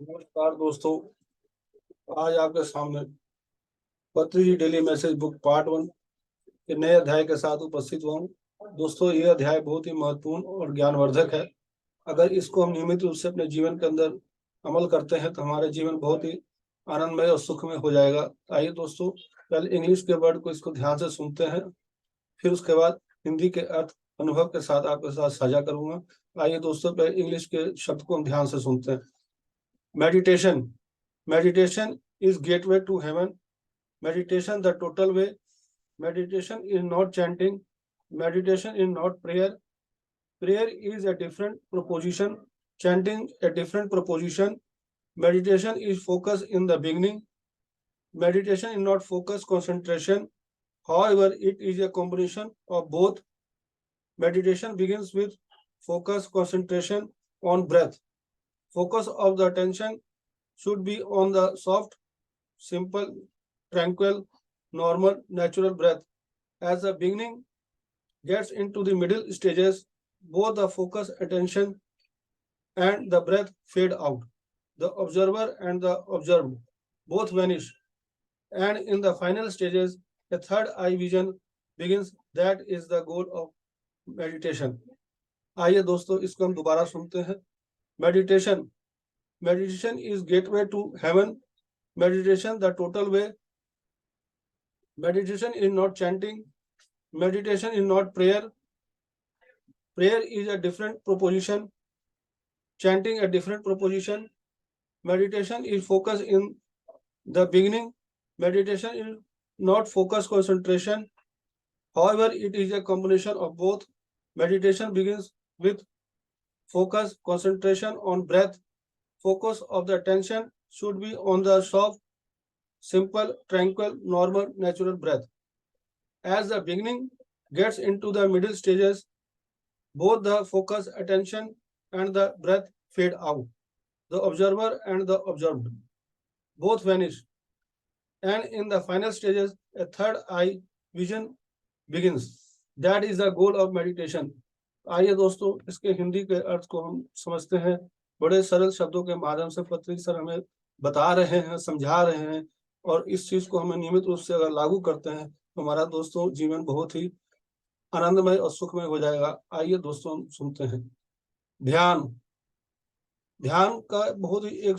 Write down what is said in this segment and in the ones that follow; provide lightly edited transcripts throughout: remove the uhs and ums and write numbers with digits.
नमस्कार दोस्तों। आज आपके सामने पत्री डेली मैसेज बुक पार्ट 1 के नए अध्याय के साथ उपस्थित हुआ हूँ। दोस्तों, यह अध्याय बहुत ही महत्वपूर्ण और ज्ञानवर्धक है। अगर इसको हम नियमित रूप से अपने जीवन के अंदर अमल करते हैं तो हमारे जीवन बहुत ही आनंदमय और सुखमय हो जाएगा। आइए दोस्तों, पहले इंग्लिश के वर्ड को इसको ध्यान से सुनते हैं, फिर उसके बाद हिंदी के अर्थ अनुभव के साथ आपके साथ साझा करूंगा। आइए दोस्तों, पहले इंग्लिश के शब्द को हम ध्यान से सुनते हैं। Meditation. Meditation is gateway to heaven. Meditation the total way. Meditation is not chanting. Meditation is not prayer. Prayer is a different proposition. Chanting a different proposition. Meditation is focus in the beginning. Meditation is not focus concentration. However, it is a combination of both. Meditation begins with focus concentration on breath. Focus of the attention should be on the soft, simple, tranquil, normal, natural breath. As the beginning gets into the middle stages, both the focus, attention, and the breath fade out. The observer and the observed both vanish. And in the final stages, a third eye vision begins. That is the goal of meditation. आइए दोस्तों, इसको हम दोबारा सुनते हैं। Meditation. Meditation is gateway to heaven. Meditation the total way. Meditation is not chanting. Meditation is not prayer. Prayer is a different proposition. Chanting a different proposition. Meditation is focus in the beginning. Meditation is not focus concentration. However, it is a combination of both. Meditation begins with focus, concentration on breath. Focus of the attention should be on the soft, simple, tranquil, normal, natural breath. As the beginning gets into the middle stages, both the focus, attention, and the breath fade out. The observer and the observed both vanish. And in the final stages, a third eye vision begins. That is the goal of meditation. आइए दोस्तों, इसके हिंदी के अर्थ को हम समझते हैं। बड़े सरल शब्दों के माध्यम से पत्री सर हमें बता रहे हैं, समझा रहे हैं, और इस चीज को हमें नियमित रूप से अगर लागू करते हैं तो हमारा दोस्तों जीवन बहुत ही आनंदमय और सुखमय हो जाएगा। आइए दोस्तों, हम सुनते हैं। ध्यान। ध्यान का बहुत ही एक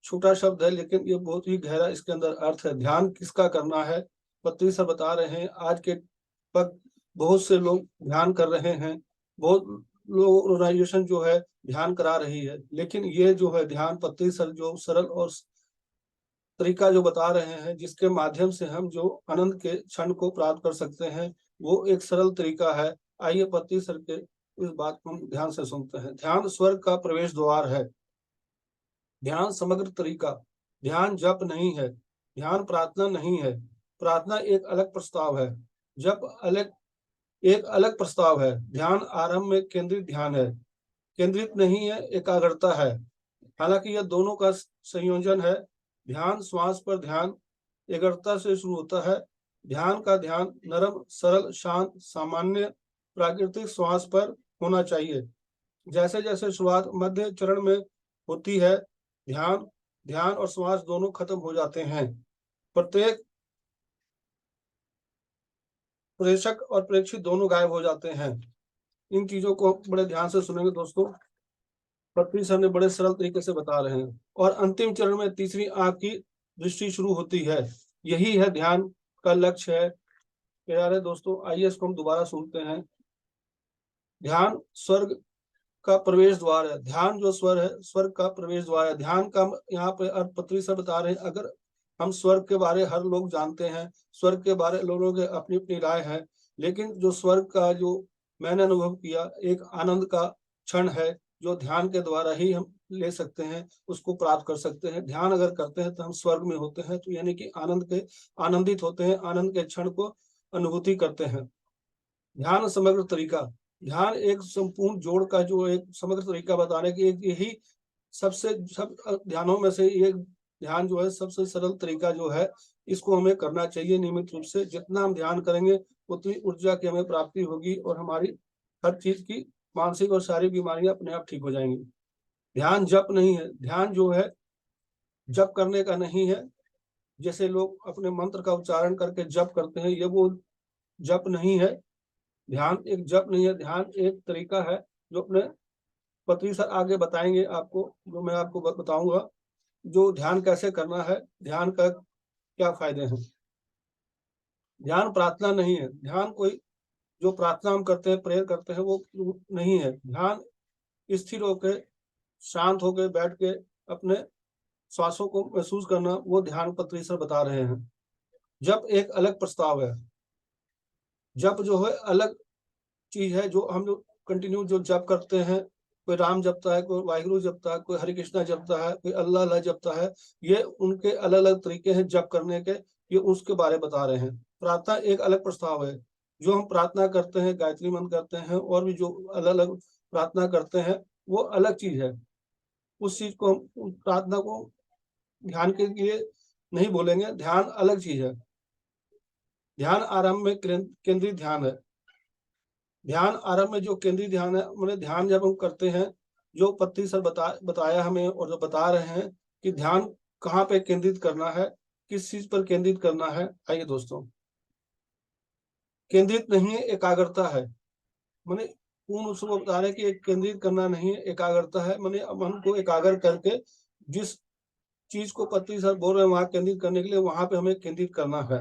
छोटा शब्द है, लेकिन ये बहुत ही गहरा इसके अंदर अर्थ है। ध्यान किसका करना है? पत्री सर बता रहे हैं, आज के वक्त बहुत से लोग ध्यान कर रहे हैं, बहुत लोग ऑर्गेनाइजेशन जो है ध्यान करा रही है, लेकिन ये जो है ध्यान पत्री सर जो सरल और तरीका जो बता रहे हैं, जिसके माध्यम से हम जो आनंद के क्षण को प्राप्त कर सकते हैं, वो एक सरल तरीका है। आइए पत्री सर के इस बात को हम ध्यान से सुनते हैं। ध्यान स्वर्ग का प्रवेश द्वार है। ध्यान समग्र तरीका। ध्यान जप नहीं है। ध्यान प्रार्थना नहीं है। प्रार्थना एक अलग प्रस्ताव है। जप अलग एक अलग प्रस्ताव है। ध्यान आरंभ में केंद्रित ध्यान है, केंद्रित नहीं है, एकाग्रता है। हालांकि यह दोनों का संयोजन है। ध्यान श्वास पर ध्यान एकाग्रता से शुरू होता है। ध्यान का ध्यान नरम, सरल, शांत, सामान्य, प्राकृतिक श्वास पर होना चाहिए। जैसे जैसे शुरुआत मध्य चरण में होती है, ध्यान ध्यान और श्वास दोनों खत्म हो जाते हैं। प्रत्येक प्रेषक और प्रेक्षित दोनों गायब हो जाते हैं। इन चीजों को बड़े ध्यान से सुनेंगे दोस्तों। पृथ्वी सर ने बड़े सरल तरीके से बता रहे हैं। और अंतिम चरण में तीसरी आंख की दृष्टि शुरू होती है। यही है ध्यान का लक्ष्य है। प्यारे दोस्तों, आइए इसको हम दोबारा सुनते हैं। ध्यान स्वर्ग का प्रवेश द्वार है। ध्यान जो स्वर है, स्वर्ग का प्रवेश द्वार है। ध्यान का यहाँ पे अर्थ पत्री से बता रहे हैं। अगर हम स्वर्ग के बारे हर लोग जानते हैं, स्वर्ग के बारे लोगों के अपनी अपनी राय है, लेकिन जो स्वर्ग का जो मैंने अनुभव किया, एक आनंद का क्षण है जो ध्यान के द्वारा ही हम ले सकते हैं, उसको प्राप्त कर सकते हैं। ध्यान अगर करते हैं तो हम स्वर्ग में होते हैं, तो यानी कि आनंदित होते हैं, आनंद के क्षण को अनुभूति करते हैं। ध्यान समग्र तरीका। ध्यान एक संपूर्ण जोड़ का जो एक समग्र तरीका बताने की एक यही सब ध्यानों में से एक ध्यान जो है सबसे सरल तरीका जो है, इसको हमें करना चाहिए नियमित रूप से। जितना हम ध्यान करेंगे उतनी ऊर्जा की हमें प्राप्ति होगी और हमारी हर चीज की मानसिक और शारीरिक बीमारियां अपने आप ठीक हो जाएंगी। ध्यान जप नहीं है। ध्यान जो है जप करने का नहीं है। जैसे लोग अपने मंत्र का उच्चारण करके जप करते हैं, ये वो जप नहीं है। ध्यान एक जप नहीं है, ध्यान एक तरीका है जो अपने पत्री सर आगे बताएंगे आपको, जो मैं आपको बताऊंगा जो ध्यान कैसे करना है, ध्यान का क्या फायदे हैं। ध्यान प्रार्थना नहीं है, ध्यान कोई जो प्रार्थना हम करते हैं, प्रेयर करते हैं, वो नहीं है। ध्यान स्थिर होकर, शांत होकर बैठ के अपने श्वासों को महसूस करना, वो ध्यान पत्री सर बता रहे हैं। जप एक अलग प्रस्ताव है। जप जो है अलग चीज है, जो हम लोग कंटिन्यू जो जप करते हैं, कोई राम जपता है, कोई वाहिगुरु जपता है, कोई हरे कृष्णा जपता है, कोई अल्लाह अल्लाह जपता है। ये उनके अलग अलग तरीके हैं जप करने के, ये उसके बारे बता रहे हैं। प्रार्थना एक अलग प्रस्ताव है। जो हम प्रार्थना करते हैं, गायत्री मंत्र करते हैं, और भी जो अलग अलग प्रार्थना करते हैं, वो अलग चीज है। उस चीज को हम प्रार्थना को ध्यान के लिए नहीं बोलेंगे, ध्यान अलग चीज है। ध्यान आरंभ में केंद्रित ध्यान है। ध्यान आरंभ में जो केंद्रीय ध्यान है, मतलब ध्यान जब हम करते हैं, जो पत्ती सर बताया हमें और जो बता रहे हैं कि ध्यान कहाँ पे केंद्रित करना है, किस चीज पर केंद्रित करना है। आइए दोस्तों, केंद्रित नहीं है, एकाग्रता है। मैंने पूर्ण उसको बता रहे कि एक केंद्रित करना नहीं है, एकाग्रता है। मैंने मन को एकाग्र करके जिस चीज को पत्ती सर बोल रहे हैं वहां केंद्रित करने के लिए, वहां पे हमें केंद्रित करना है।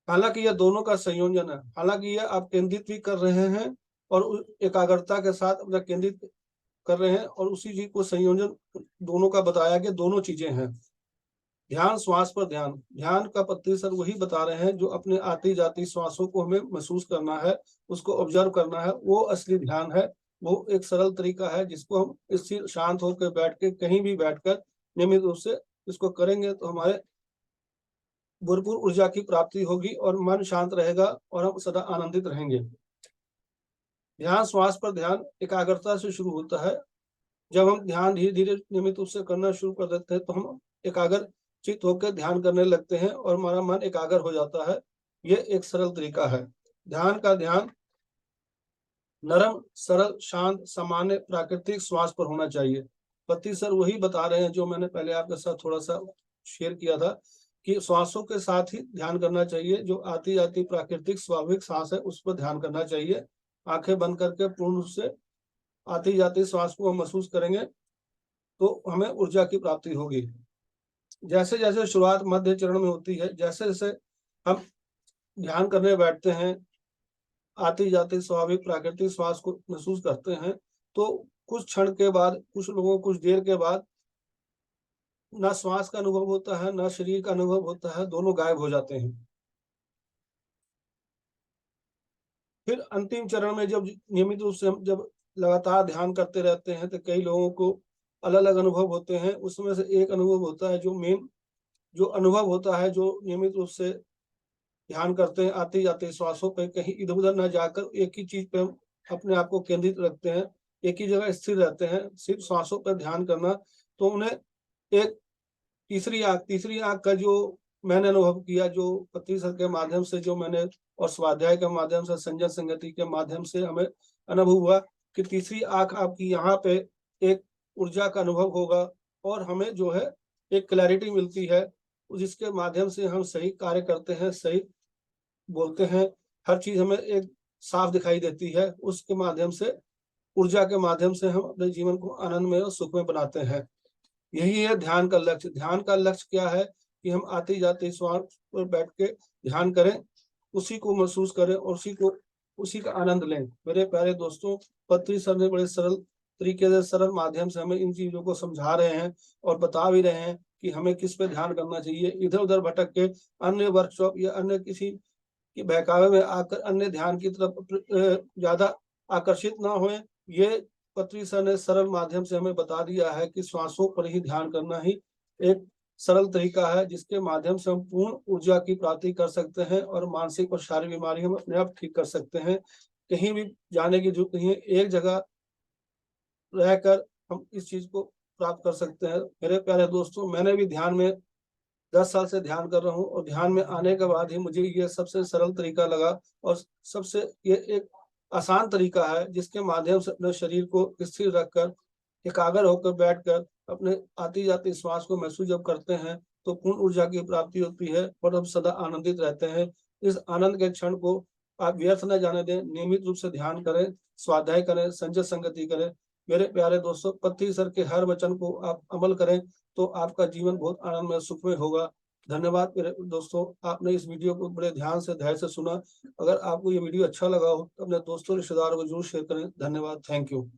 हालांकि यह दोनों का संयोजन है। हालांकि यह आप केंद्रित भी कर रहे हैं और एकाग्रता के साथ अपना केंद्रित कर रहे हैं, और उसी चीज को संयोजन दोनों का बताया गया, दोनों चीजें हैं। ध्यान श्वास पर ध्यान, ध्यान का पत्ती सर वही बता रहे हैं जो अपने आती जाती श्वासों को हमें महसूस करना है, उसको ऑब्जर्व करना है, वो असली ध्यान है। वो एक सरल तरीका है जिसको हम स्थिर शांत होकर बैठ के, कहीं भी बैठकर नियमित रूप से इसको करेंगे तो हमारे भरपूर ऊर्जा की प्राप्ति होगी और मन शांत रहेगा और हम सदा आनंदित रहेंगे। ध्यान श्वास पर ध्यान एकाग्रता से शुरू होता है। जब हम ध्यान धीरे धीरे नियमित रूप से करना शुरू कर देते हैं तो हम एकाग्र चित होकर ध्यान करने लगते हैं और हमारा मन एकाग्र हो जाता है। ये एक सरल तरीका है। ध्यान का ध्यान नरम, सरल, शांत, सामान्य, प्राकृतिक श्वास पर होना चाहिए। पति सर वही बता रहे हैं जो मैंने पहले आपके साथ थोड़ा सा शेयर किया था कि श्वासों के साथ ही ध्यान करना चाहिए। जो आती जाती प्राकृतिक स्वाभाविक सांस है उस पर ध्यान करना चाहिए। आंखें बंद करके पूर्ण रूप से आती जाती श्वास को हम महसूस करेंगे तो हमें ऊर्जा की प्राप्ति होगी। जैसे जैसे शुरुआत मध्य चरण में होती है, जैसे जैसे हम ध्यान करने बैठते हैं, आती जाती स्वाभाविक प्राकृतिक श्वास को महसूस करते हैं, तो कुछ क्षण के बाद, कुछ लोगों कुछ देर के बाद ना श्वास का अनुभव होता है, ना शरीर का अनुभव होता है, दोनों गायब हो जाते हैं। फिर अंतिम चरण में जब नियमित रूप से हम जब लगातार ध्यान करते रहते हैं तो कई लोगों को अलग अलग अनुभव होते हैं। उसमें से एक अनुभव होता है जो मेन जो अनुभव होता है, जो नियमित रूप से ध्यान करते हैं, आते जाते श्वासों पे कहीं इधर उधर न जाकर एक ही चीज पे हम अपने आप को केंद्रित रखते हैं, एक ही जगह स्थिर रहते हैं, सिर्फ श्वासों पर ध्यान करना। तो उन्हें एक तीसरी आंख का जो मैंने अनुभव किया, जो पत्री सर के माध्यम से जो मैंने और स्वाध्याय के माध्यम से, संजय संगति के माध्यम से हमें अनुभव हुआ कि तीसरी आंख आपकी यहाँ पे एक ऊर्जा का अनुभव होगा और हमें जो है एक क्लैरिटी मिलती है, जिसके माध्यम से हम सही कार्य करते हैं, सही बोलते हैं, हर चीज हमें एक साफ दिखाई देती है। उसके माध्यम से, ऊर्जा के माध्यम से हम अपने जीवन को आनंदमय और सुखमय बनाते हैं। यही है ध्यान का लक्ष्य। ध्यान का लक्ष्य क्या है कि हम आते जाते श्वास पर बैठ के ध्यान करें, उसी को महसूस करें और उसी का आनंद लें। मेरे प्यारे दोस्तों, पत्री सर ने बड़े सरल तरीके से, सरल माध्यम से हमें इन चीजों को समझा रहे हैं और बता भी रहे हैं कि हमें किस पे ध्यान करना चाहिए। इधर उधर भटक के अन्य वर्कशॉप या अन्य किसी के बहकावे में आकर अन्य ध्यान की तरफ ज्यादा आकर्षित ना हुए। ये पत्री सर ने सरल माध्यम से हमें बता दिया है कि श्वासों पर ही ध्यान करना ही एक सरल तरीका है, जिसके माध्यम से हम पूर्ण ऊर्जा की प्राप्ति कर सकते हैं और मानसिक और शारीरिक बीमारी हम अपने आप ठीक कर सकते हैं। कहीं भी जाने की जरूरत नहीं है, एक जगह रहकर हम इस चीज को प्राप्त कर सकते हैं। मेरे प्यारे दोस्तों, मैंने भी ध्यान में 10 साल से ध्यान कर रहा हूँ और ध्यान में आने के बाद ही मुझे ये सबसे सरल तरीका लगा और सबसे ये एक आसान तरीका है जिसके माध्यम से अपने शरीर को स्थिर रखकर एकाग्र होकर बैठकर अपने आती जाती श्वास को महसूस जब करते हैं तो पूर्ण ऊर्जा की प्राप्ति होती है और हम सदा आनंदित रहते हैं। इस आनंद के क्षण को आप व्यर्थ न जाने दें, नियमित रूप से ध्यान करें, स्वाध्याय करें, संजय संगति करें। मेरे प्यारे दोस्तों, पृथ्वी सर के हर वचन को आप अमल करें तो आपका जीवन बहुत आनंदमय सुखमय होगा। धन्यवाद मेरे दोस्तों, आपने इस वीडियो को बड़े ध्यान से धैर्य से सुना। अगर आपको ये वीडियो अच्छा लगा हो तो अपने दोस्तों रिश्तेदारों को जरूर शेयर करें। धन्यवाद, थैंक यू।